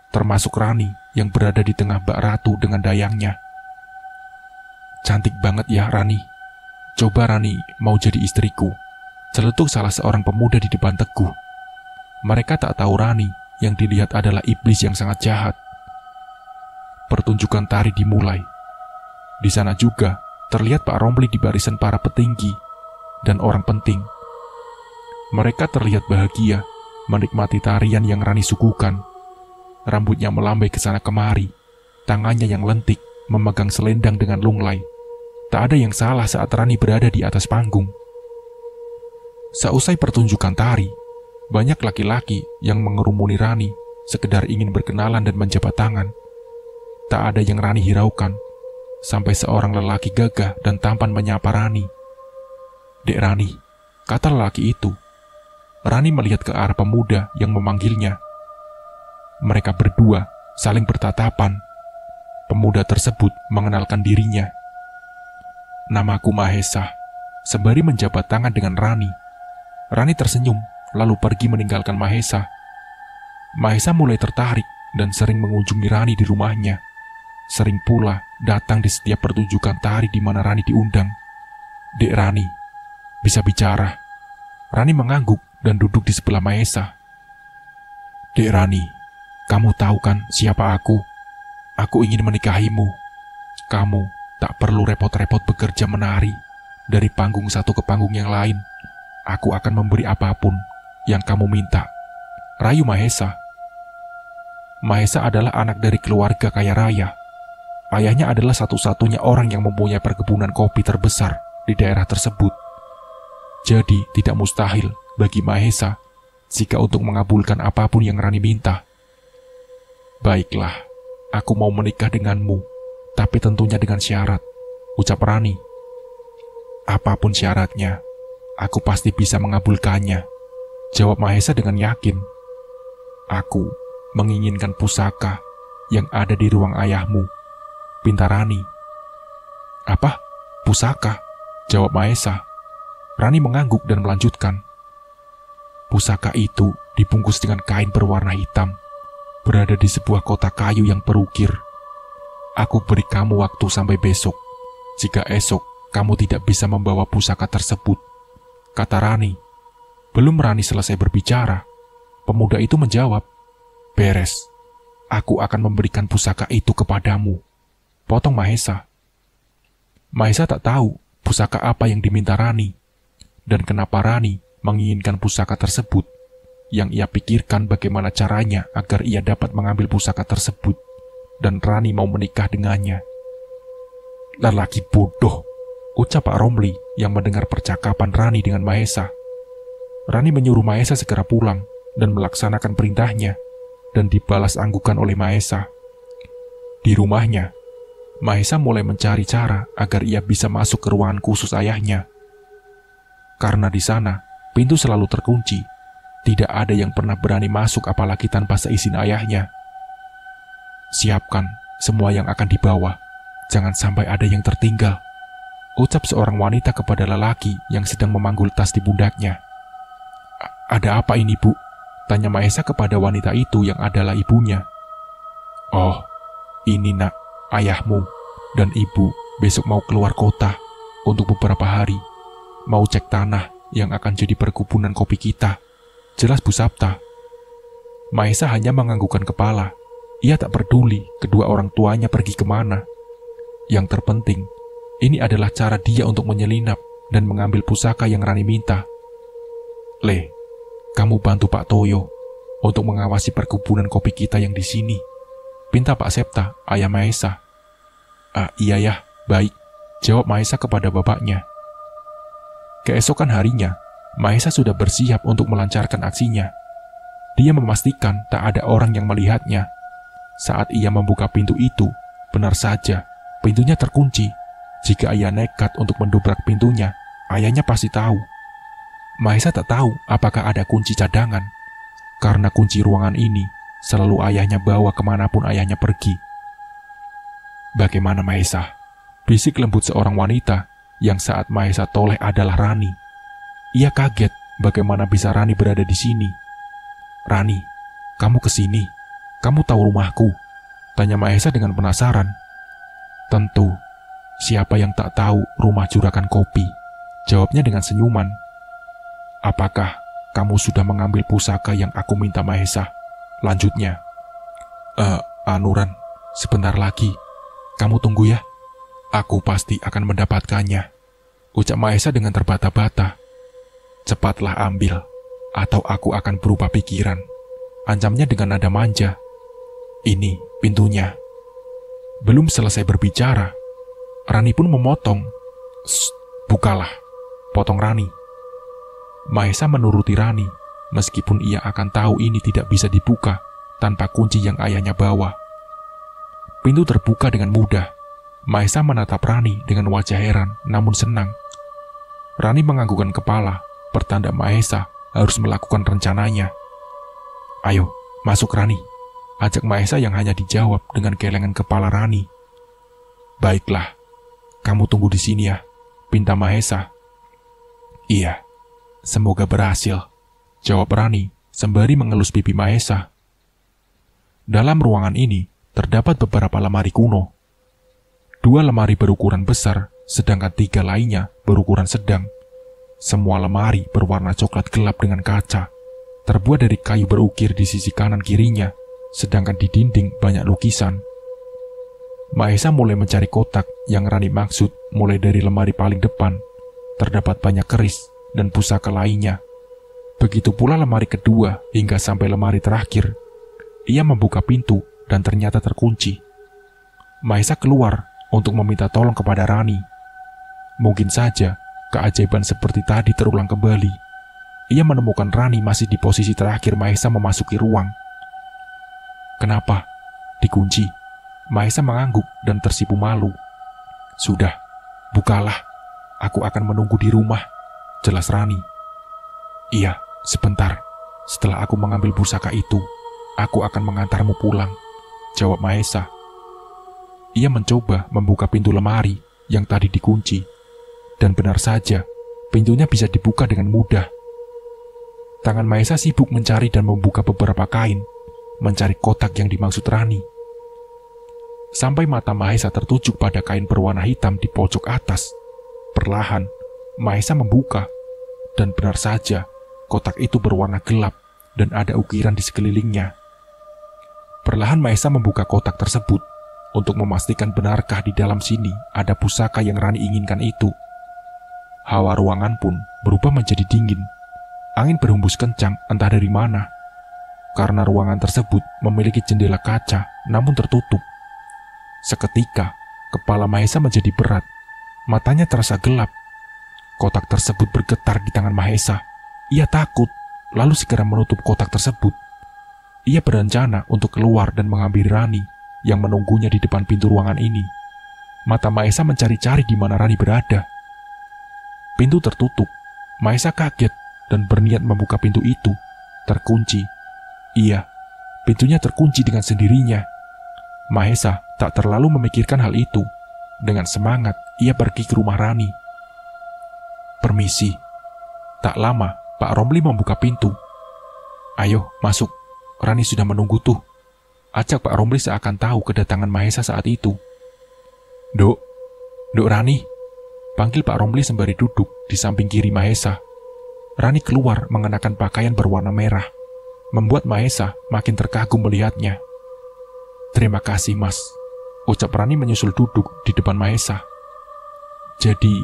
termasuk Rani yang berada di tengah Mbak Ratu dengan dayangnya. "Cantik banget ya Rani. Coba Rani mau jadi istriku," celetuk salah seorang pemuda di depan Teguh. Mereka tak tahu Rani yang dilihat adalah iblis yang sangat jahat. Pertunjukan tari dimulai. Di sana juga terlihat Pak Romli di barisan para petinggi dan orang penting. Mereka terlihat bahagia menikmati tarian yang Rani suguhkan. rambutnya melambai ke sana kemari, tangannya yang lentik memegang selendang dengan lunglai. Tak ada yang salah saat Rani berada di atas panggung. Seusai pertunjukan tari, banyak laki-laki yang mengerumuni Rani, sekedar ingin berkenalan dan menjabat tangan. Tak ada yang Rani hiraukan, sampai seorang lelaki gagah dan tampan menyapa Rani. "Dek Rani," kata lelaki itu. Rani melihat ke arah pemuda yang memanggilnya. Mereka berdua saling bertatapan. Pemuda tersebut mengenalkan dirinya. "Namaku Mahesa," sembari menjabat tangan dengan Rani. Rani tersenyum, lalu pergi meninggalkan Mahesa. Mahesa mulai tertarik dan sering mengunjungi Rani di rumahnya. Sering pula datang di setiap pertunjukan tari di mana Rani diundang. "Dek Rani, bisa bicara?" Rani mengangguk dan duduk di sebelah Mahesa. "Dek Rani, kamu tahu kan siapa aku? Aku ingin menikahimu. Kamu tak perlu repot-repot bekerja menari dari panggung satu ke panggung yang lain. Aku akan memberi apapun yang kamu minta," rayu Mahesa. Mahesa adalah anak dari keluarga kaya raya. Ayahnya adalah satu-satunya orang yang mempunyai perkebunan kopi terbesar di daerah tersebut. Jadi tidak mustahil bagi Mahesa jika untuk mengabulkan apapun yang Rani minta. "Baiklah, aku mau menikah denganmu, tapi tentunya dengan syarat," ucap Rani. "Apapun syaratnya, aku pasti bisa mengabulkannya," jawab Mahesa dengan yakin. "Aku menginginkan pusaka yang ada di ruang ayahmu," pinta Rani. "Apa? Pusaka?" jawab Mahesa. Rani mengangguk dan melanjutkan. "Pusaka itu dibungkus dengan kain berwarna hitam, berada di sebuah kotak kayu yang berukir. Aku beri kamu waktu sampai besok. Jika esok kamu tidak bisa membawa pusaka tersebut," kata Rani. Belum Rani selesai berbicara, pemuda itu menjawab, "Beres, aku akan memberikan pusaka itu kepadamu," potong Mahesa. Mahesa tak tahu pusaka apa yang diminta Rani, dan kenapa Rani menginginkan pusaka tersebut. Yang ia pikirkan bagaimana caranya agar ia dapat mengambil pusaka tersebut, dan Rani mau menikah dengannya. "Lelaki bodoh," ucap Pak Romli yang mendengar percakapan Rani dengan Mahesa. Rani menyuruh Mahesa segera pulang dan melaksanakan perintahnya, dan dibalas anggukan oleh Mahesa. Di rumahnya, Mahesa mulai mencari cara agar ia bisa masuk ke ruangan khusus ayahnya. Karena di sana, pintu selalu terkunci. Tidak ada yang pernah berani masuk apalagi tanpa seizin ayahnya. "Siapkan semua yang akan dibawa. Jangan sampai ada yang tertinggal," ucap seorang wanita kepada lelaki yang sedang memanggul tas di pundaknya. "Ada apa ini, Bu?" tanya Mahesa kepada wanita itu yang adalah ibunya. "Oh, ini nak, ayahmu dan ibu besok mau keluar kota untuk beberapa hari. Mau cek tanah yang akan jadi perkebunan kopi kita," jelas Bu Sapta. Mahesa hanya menganggukkan kepala. Ia tak peduli kedua orang tuanya pergi kemana. Yang terpenting, ini adalah cara dia untuk menyelinap dan mengambil pusaka yang Rani minta. "Le, kamu bantu Pak Toyo untuk mengawasi perkebunan kopi kita yang di sini," pinta Pak Septa, ayah Mahesa. Iya ya, baik," jawab Mahesa kepada bapaknya. Keesokan harinya, Mahesa sudah bersiap untuk melancarkan aksinya. Dia memastikan tak ada orang yang melihatnya. Saat ia membuka pintu itu, benar saja, pintunya terkunci. Jika ia nekat untuk mendobrak pintunya, ayahnya pasti tahu. Mahesa tak tahu apakah ada kunci cadangan, karena kunci ruangan ini selalu ayahnya bawa kemanapun ayahnya pergi. "Bagaimana Mahesa?" bisik lembut seorang wanita yang saat Mahesa toleh adalah Rani. Ia kaget bagaimana bisa Rani berada di sini. "Rani, kamu kesini? Kamu tahu rumahku?" tanya Mahesa dengan penasaran. "Tentu, siapa yang tak tahu rumah juragan kopi?" jawabnya dengan senyuman. "Apakah kamu sudah mengambil pusaka yang aku minta Mahesa?" lanjutnya. Anuran, sebentar lagi. Kamu tunggu ya. Aku pasti akan mendapatkannya," ucap Mahesa dengan terbata-bata. "Cepatlah ambil, atau aku akan berubah pikiran," ancamnya dengan nada manja. Ini pintunya. Belum selesai berbicara, Rani pun memotong. Bukalah, potong Rani. Mahesa menuruti Rani, meskipun ia akan tahu ini tidak bisa dibuka tanpa kunci yang ayahnya bawa. Pintu terbuka dengan mudah. Mahesa menatap Rani dengan wajah heran namun senang. Rani menganggukkan kepala, pertanda Mahesa harus melakukan rencananya. Ayo, masuk Rani, ajak Mahesa yang hanya dijawab dengan gelengan kepala Rani. Baiklah, kamu tunggu di sini ya, pinta Mahesa. Iya, semoga berhasil, jawab Rani sembari mengelus pipi Mahesa. Dalam ruangan ini terdapat beberapa lemari kuno. 2 lemari berukuran besar, sedangkan 3 lainnya berukuran sedang. Semua lemari berwarna coklat gelap dengan kaca, terbuat dari kayu berukir di sisi kanan kirinya, sedangkan di dinding banyak lukisan. Mahesa mulai mencari kotak yang Rani maksud. Mulai dari lemari paling depan, terdapat banyak keris dan pusaka lainnya. Begitu pula lemari kedua hingga sampai lemari terakhir. Ia membuka pintu dan ternyata terkunci. Mahesa keluar untuk meminta tolong kepada Rani. Mungkin saja keajaiban seperti tadi terulang kembali. Ia menemukan Rani masih di posisi terakhir Mahesa memasuki ruang. Kenapa? Dikunci. Mahesa mengangguk dan tersipu malu. Sudah, bukalah. Aku akan menunggu di rumah, jelas Rani. Iya, sebentar. Setelah aku mengambil pusaka itu, aku akan mengantarmu pulang, jawab Mahesa. Ia mencoba membuka pintu lemari yang tadi dikunci. Dan benar saja, pintunya bisa dibuka dengan mudah. Tangan Mahesa sibuk mencari dan membuka beberapa kain, mencari kotak yang dimaksud Rani. Sampai mata Mahesa tertuju pada kain berwarna hitam di pojok atas. Perlahan, Mahesa membuka. Dan benar saja, kotak itu berwarna gelap dan ada ukiran di sekelilingnya. Perlahan Mahesa membuka kotak tersebut untuk memastikan benarkah di dalam sini ada pusaka yang Rani inginkan itu. Hawa ruangan pun berubah menjadi dingin. Angin berhembus kencang entah dari mana. Karena ruangan tersebut memiliki jendela kaca namun tertutup. Seketika, kepala Mahesa menjadi berat. Matanya terasa gelap. Kotak tersebut bergetar di tangan Mahesa. Ia takut, lalu segera menutup kotak tersebut. Ia berencana untuk keluar dan mengambil Rani yang menunggunya di depan pintu ruangan ini. Mata Mahesa mencari-cari di mana Rani berada. Pintu tertutup. Mahesa kaget dan berniat membuka pintu itu. Terkunci. Iya, pintunya terkunci dengan sendirinya. Mahesa tak terlalu memikirkan hal itu. Dengan semangat, ia pergi ke rumah Rani. Permisi. Tak lama, Pak Romli membuka pintu. Ayo, masuk. Rani sudah menunggu tuh. Ajak Pak Romli seakan tahu kedatangan Mahesa saat itu. Dok Rani, panggil Pak Romli sembari duduk di samping kiri Mahesa. Rani keluar mengenakan pakaian berwarna merah, membuat Mahesa makin terkagum melihatnya. Terima kasih Mas, ucap Rani menyusul duduk di depan Mahesa. Jadi,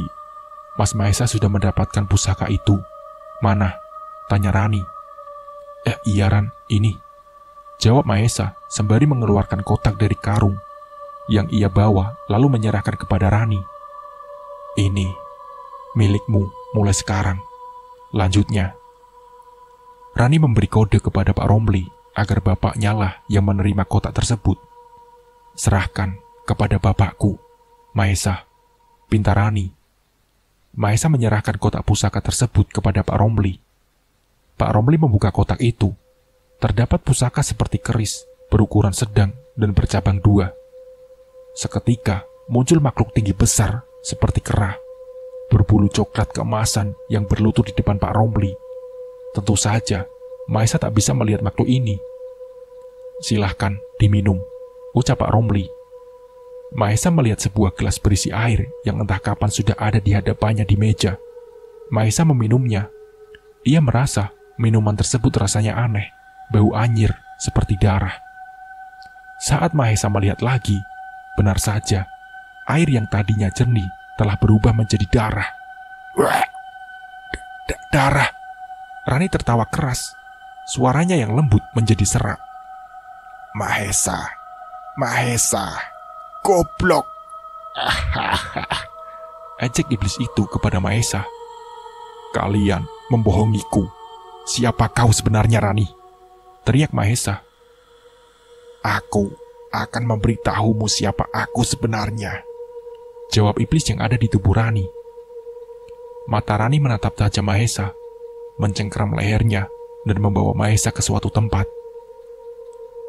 Mas Mahesa sudah mendapatkan pusaka itu. Mana? Tanya Rani. Iya Ran, ini. Jawab Mahesa sembari mengeluarkan kotak dari karung yang ia bawa lalu menyerahkan kepada Rani. Ini milikmu mulai sekarang. Lanjutnya, Rani memberi kode kepada Pak Romli agar bapaknya lah yang menerima kotak tersebut. Serahkan kepada bapakku, Mahesa, pinta Rani. Mahesa menyerahkan kotak pusaka tersebut kepada Pak Romli. Pak Romli membuka kotak itu. Terdapat pusaka seperti keris, berukuran sedang dan bercabang 2. Seketika muncul makhluk tinggi besar seperti kera, berbulu coklat keemasan yang berlutut di depan Pak Romli. Tentu saja, Mahesa tak bisa melihat makhluk ini. Silahkan diminum, ucap Pak Romli. Mahesa melihat sebuah gelas berisi air yang entah kapan sudah ada di hadapannya di meja. Mahesa meminumnya. Ia merasa minuman tersebut rasanya aneh, bau anyir seperti darah. Saat Mahesa melihat lagi, benar saja, air yang tadinya jernih telah berubah menjadi darah. Darah. Rani tertawa keras. Suaranya yang lembut menjadi serak. Mahesa, Mahesa, goblok. Ejek iblis itu kepada Mahesa. Kalian membohongiku. Siapa kau sebenarnya, Rani? Teriak Mahesa. Aku akan memberitahumu siapa aku sebenarnya, jawab iblis yang ada di tubuh Rani. Mata Rani menatap tajam Mahesa, mencengkeram lehernya dan membawa Mahesa ke suatu tempat.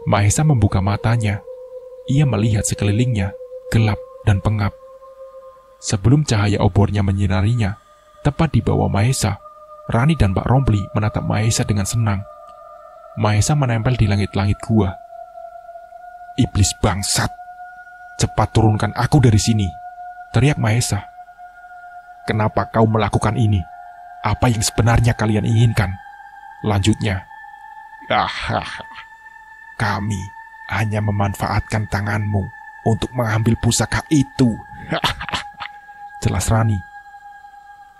Mahesa membuka matanya. Ia melihat sekelilingnya gelap dan pengap. Sebelum cahaya obornya menyinarinya, tepat di bawah Mahesa, Rani dan Pak Rompli menatap Mahesa dengan senang. Mahesa menempel di langit-langit gua. Iblis bangsat, cepat turunkan aku dari sini, teriak Mahesa. Kenapa kau melakukan ini? Apa yang sebenarnya kalian inginkan? Lanjutnya. Kami hanya memanfaatkan tanganmu untuk mengambil pusaka itu. Jelas Rani.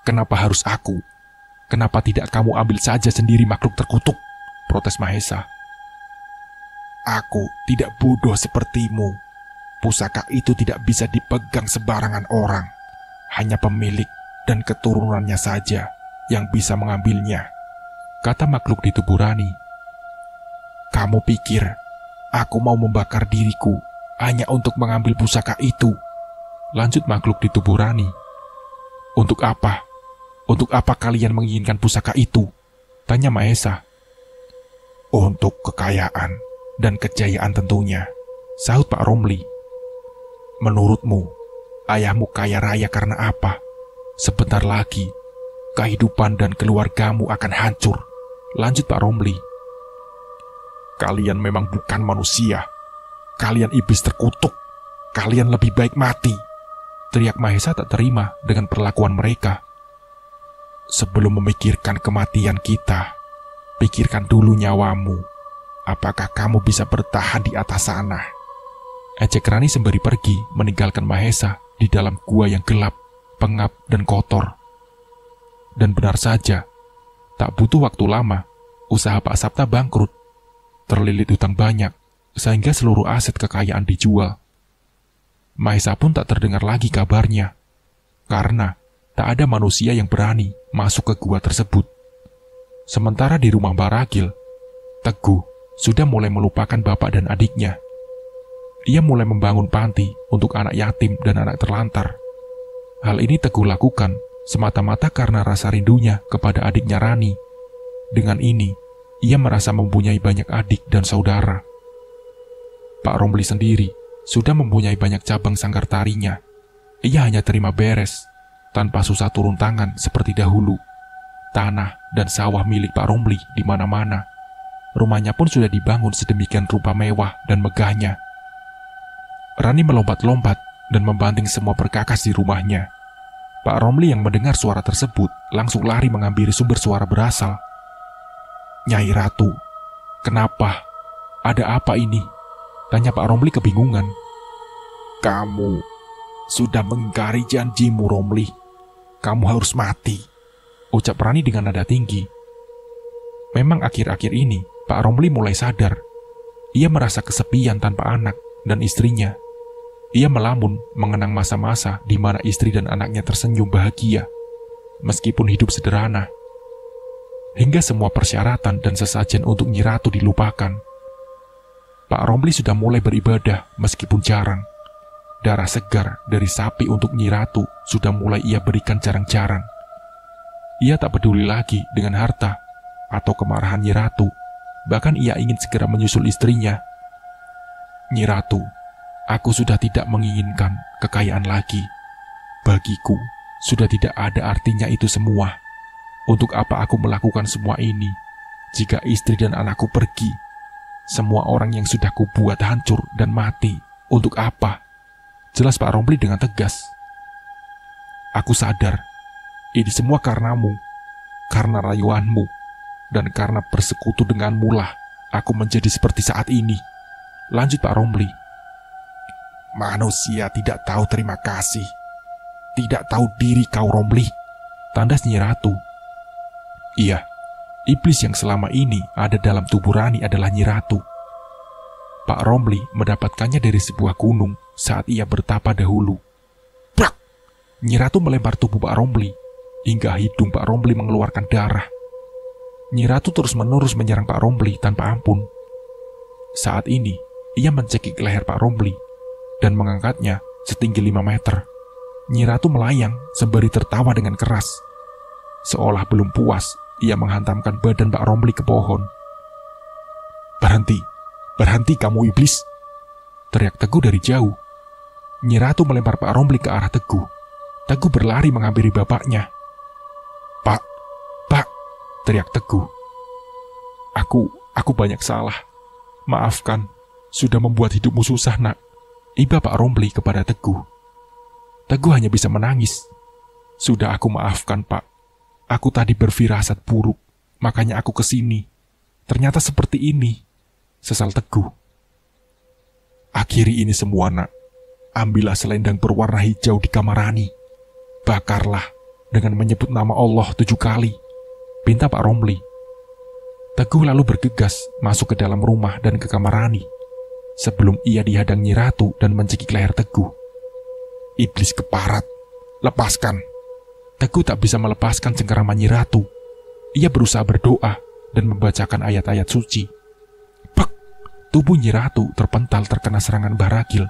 Kenapa harus aku? Kenapa tidak kamu ambil saja sendiri makhluk terkutuk? Protes Mahesa. Aku tidak bodoh sepertimu. Pusaka itu tidak bisa dipegang sembarangan orang. Hanya pemilik dan keturunannya saja yang bisa mengambilnya, kata makhluk di tubuh Rani. Kamu pikir aku mau membakar diriku hanya untuk mengambil pusaka itu? Lanjut makhluk di tubuh Rani. Untuk apa? Untuk apa kalian menginginkan pusaka itu? Tanya Mahesa. Untuk kekayaan dan kejayaan tentunya, sahut Pak Rompli. Menurutmu, ayahmu kaya raya karena apa? Sebentar lagi, kehidupan dan keluargamu akan hancur, lanjut Pak Rompli. Kalian memang bukan manusia. Kalian iblis terkutuk. Kalian lebih baik mati, teriak Mahesa tak terima dengan perlakuan mereka. Sebelum memikirkan kematian kita, pikirkan dulu nyawamu. Apakah kamu bisa bertahan di atas sana? Ejek Rani sembari pergi meninggalkan Mahesa di dalam gua yang gelap, pengap, dan kotor. Dan benar saja, tak butuh waktu lama, usaha Pak Sapta bangkrut. Terlilit hutang banyak, sehingga seluruh aset kekayaan dijual. Mahesa pun tak terdengar lagi kabarnya, karena tak ada manusia yang berani masuk ke gua tersebut. Sementara di rumah Baragil, Teguh sudah mulai melupakan bapak dan adiknya. Ia mulai membangun panti untuk anak yatim dan anak terlantar. Hal ini Teguh lakukan semata-mata karena rasa rindunya kepada adiknya Rani. Dengan ini, ia merasa mempunyai banyak adik dan saudara. Pak Rompli sendiri sudah mempunyai banyak cabang sanggar tarinya. Ia hanya terima beres, tanpa susah turun tangan seperti dahulu. Tanah dan sawah milik Pak Rompli di mana-mana. Rumahnya pun sudah dibangun sedemikian rupa mewah dan megahnya. Rani melompat-lompat dan membanting semua perkakas di rumahnya. Pak Rompli yang mendengar suara tersebut langsung lari menghampiri sumber suara berasal. Nyai Ratu, kenapa? Ada apa ini? Tanya Pak Rompli kebingungan. Kamu sudah mengingkari janjimu, Rompli. Kamu harus mati, ucap Rani dengan nada tinggi. Memang akhir-akhir ini Pak Rompli mulai sadar. Ia merasa kesepian tanpa anak dan istrinya. Ia melamun mengenang masa-masa di mana istri dan anaknya tersenyum bahagia, meskipun hidup sederhana. Hingga semua persyaratan dan sesajen untuk Nyi Ratu dilupakan. Pak Rompli sudah mulai beribadah meskipun jarang. Darah segar dari sapi untuk Nyi Ratu sudah mulai ia berikan jarang-jarang. Ia tak peduli lagi dengan harta atau kemarahan Nyi Ratu. Bahkan ia ingin segera menyusul istrinya. Nyi Ratu, aku sudah tidak menginginkan kekayaan lagi. Bagiku, sudah tidak ada artinya itu semua. Untuk apa aku melakukan semua ini jika istri dan anakku pergi? Semua orang yang sudah kubuat hancur dan mati, untuk apa? Jelas Pak Rompli dengan tegas. Aku sadar, ini semua karenamu, karena rayuanmu, dan karena bersekutu denganmu lah aku menjadi seperti saat ini. Lanjut Pak Rompli. Manusia tidak tahu terima kasih. Tidak tahu diri kau, Rompli, tandas Nyi Ratu. Iya, iblis yang selama ini ada dalam tubuh Rani adalah Nyi Ratu. Pak Romli mendapatkannya dari sebuah gunung saat ia bertapa dahulu. Brak! Nyi Ratu melempar tubuh Pak Romli hingga hidung Pak Romli mengeluarkan darah. Nyi Ratu terus-menerus menyerang Pak Romli tanpa ampun. Saat ini, ia mencekik leher Pak Romli dan mengangkatnya setinggi 5 meter. Nyi Ratu melayang sembari tertawa dengan keras. Seolah belum puas, ia menghantamkan badan Pak Romli ke pohon. Berhenti, berhenti kamu iblis! Teriak Teguh dari jauh. Nyi Ratu melempar Pak Romli ke arah Teguh. Teguh berlari menghampiri bapaknya. Pak, teriak Teguh. Aku banyak salah. Maafkan, sudah membuat hidupmu susah, nak. Iba Pak Romli kepada Teguh. Teguh hanya bisa menangis. Sudah aku maafkan, Pak. Aku tadi berfirasat buruk, makanya aku kesini. Ternyata seperti ini, sesal Teguh. Akhiri ini semua, nak. Ambillah selendang berwarna hijau di kamar Rani. Bakarlah dengan menyebut nama Allah 7 kali. Pinta Pak Romli. Teguh lalu bergegas masuk ke dalam rumah dan ke kamar Rani. Sebelum ia dihadang Nyi Ratu dan mencekik leher Teguh. Iblis keparat, lepaskan. Teguh tak bisa melepaskan cengkeraman Nyi Ratu. Ia berusaha berdoa dan membacakan ayat-ayat suci. Pek! Tubuh Nyi Ratu terpental terkena serangan Baragil.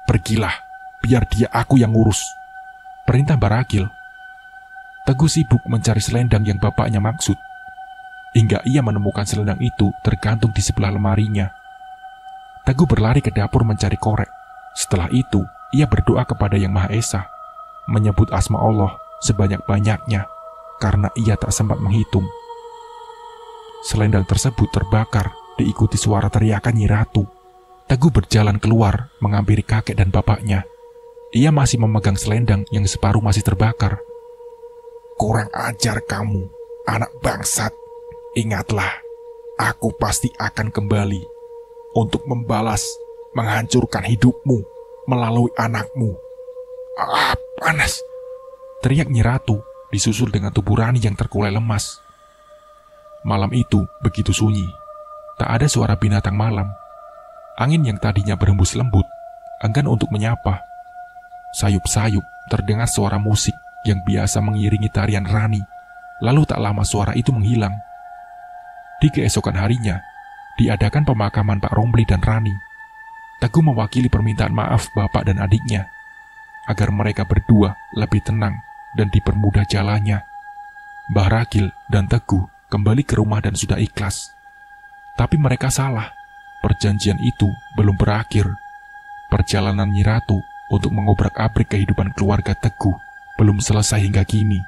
Pergilah, biar dia aku yang ngurus. Perintah Baragil. Teguh sibuk mencari selendang yang bapaknya maksud. Hingga ia menemukan selendang itu tergantung di sebelah lemarinya. Teguh berlari ke dapur mencari korek. Setelah itu, ia berdoa kepada Yang Maha Esa, menyebut asma Allah sebanyak-banyaknya karena ia tak sempat menghitung. Selendang tersebut terbakar diikuti suara teriakan Nyi Ratu. Teguh berjalan keluar menghampiri kakek dan bapaknya. Ia masih memegang selendang yang separuh masih terbakar. Kurang ajar kamu, anak bangsat. Ingatlah, aku pasti akan kembali untuk membalas, menghancurkan hidupmu melalui anakmu. Panas! Teriak Nyi Ratu disusul dengan tubuh Rani yang terkulai lemas. Malam itu begitu sunyi. Tak ada suara binatang malam. Angin yang tadinya berhembus lembut enggan untuk menyapa. Sayup-sayup terdengar suara musik yang biasa mengiringi tarian Rani. Lalu tak lama suara itu menghilang. Di keesokan harinya, diadakan pemakaman Pak Romli dan Rani. Teguh mewakili permintaan maaf bapak dan adiknya, agar mereka berdua lebih tenang dan dipermudah jalannya. Mbah Ragil dan Teguh kembali ke rumah dan sudah ikhlas. Tapi mereka salah, perjanjian itu belum berakhir. Perjalanan Nyi Ratu untuk mengobrak-abrik kehidupan keluarga Teguh belum selesai hingga kini.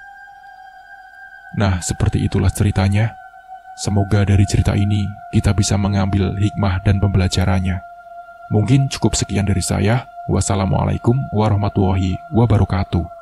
Nah, seperti itulah ceritanya. Semoga dari cerita ini kita bisa mengambil hikmah dan pembelajarannya. Mungkin cukup sekian dari saya. Wassalamualaikum warahmatullahi wabarakatuh.